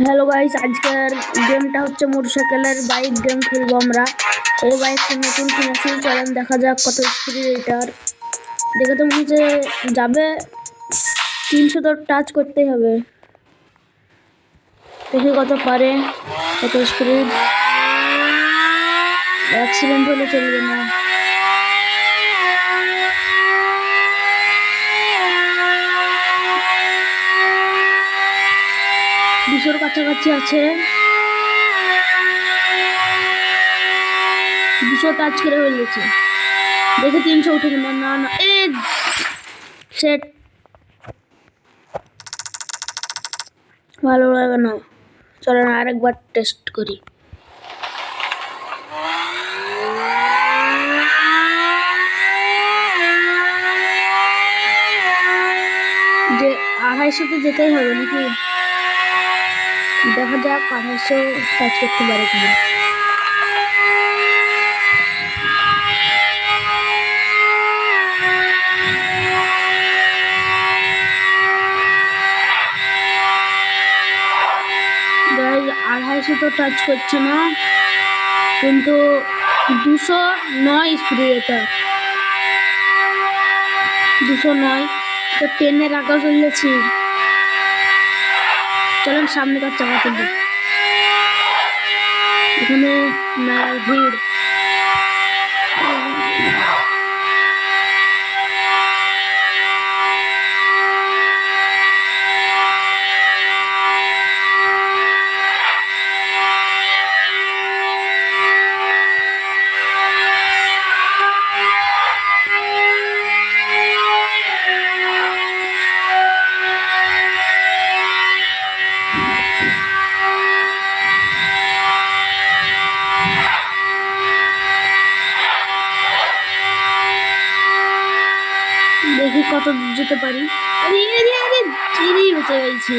Hello guys, আজকের গেমটা হচ্ছে মোটরসাইকেলের বাইক গেম খেলবো আমরা। এই বাইকটা নতুন কিনেছি, চলেন দেখা যাক কত স্পিড এটার। দেখে তো মনে হচ্ছে যাবে 300 তো টাচ করতেই হবে। দেখি কত পারে, কত স্পিড। অ্যাক্সিডেন্ট হলে চলবে না। দুশোর কাছাকাছি আছে, 200 টাচ করে ফেলেছে। দেখে 300 উঠে না, না না সেট ভালো লাগে না। চলেন আরেকবার টেস্ট করি। যে 250 যেতেই হবে নাকি, দেখা যাক 250 টাচ করতে পারে কিনা। গাইস 250 তো টাচ করছে না, কিন্তু 209 স্পিড। এটা 209 তো 10-এর আগে চলেছি। চলেন সামনে কার চাকা তুলব, এখানে মেলার ভিড়। দেখি কত যেতে পারি। আরে আরে আরে চিড়ি বেঁচে গেছি,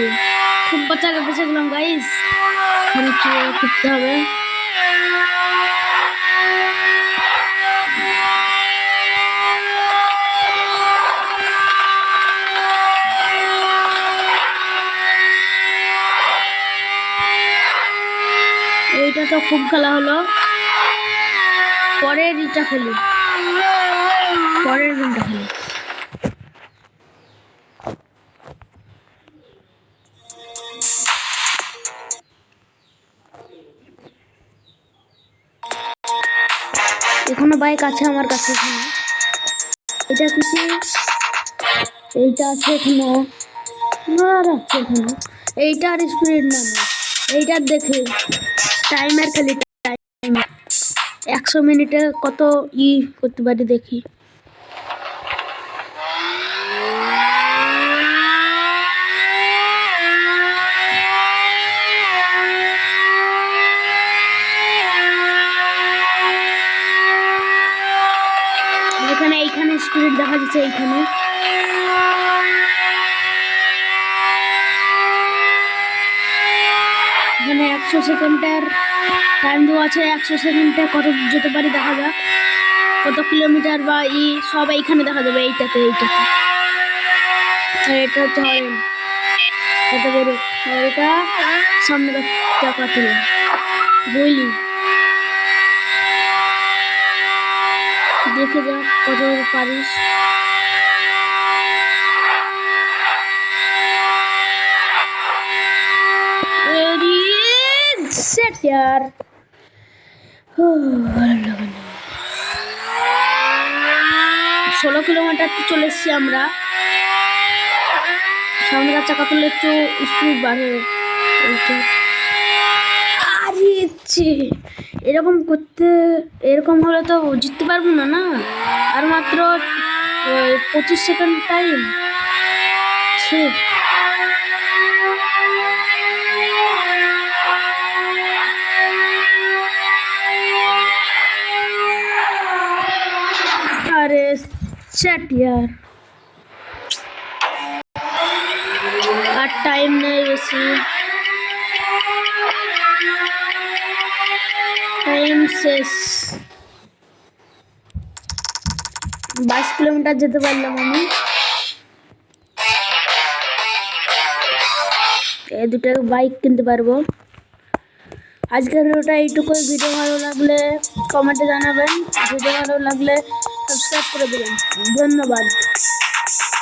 খুব বেঁচে গেলাম গাইস। করতে হবে। এইটা তো খুব খেলা হলো, পরের গেমটা খেলি। এখনো বাইক আছে আমার কাছে, এখানে এটা কিছু, এইটা আছে এখনো, আর আছে এখনো। এইটার স্পিড না, এইটার দেখে টাইমার খালি, 100 মিনিটে কত করতে পারি দেখি। এইখানে স্পিড দেখা যাচ্ছে, এইখানে এখানে 100 সেকেন্ডের টাইম দেওয়া আছে। 100 সেকেন্ডে কত যেতে পারি দেখা যাক, কত কিলোমিটার বা সব এইখানে দেখা যাবে। এইটাতে আর এটা হচ্ছে হরেন, কত বেরো। আর এটা সামনে চাকা তুলে বইলি, দেখে যা কত পারিস। সেট यार, ভালো লাগে না। 16 কিলোমিটার তো চলে এসছি আমরা। সামনে কার চাকা তুললে একটু স্পিড বাড়ে। এরকম করতে, এরকম হলে তো জিততে পারবো না। না, আর মাত্র 25 সেকেন্ড টাইম। अरे चट यार, আর টাইম নেই বেশি, টাইম শেষ। 22 কিলোমিটার যেতে পারলাম আমি। এই দুটো বাইক কিনতে পারবো। আজকের ভিডিওটা এইটুকুই। ভিডিও ভালো লাগলে কমেন্টে জানাবেন, ভিডিও ভালো লাগলে সাবস্ক্রাইব করে দেবেন। ধন্যবাদ।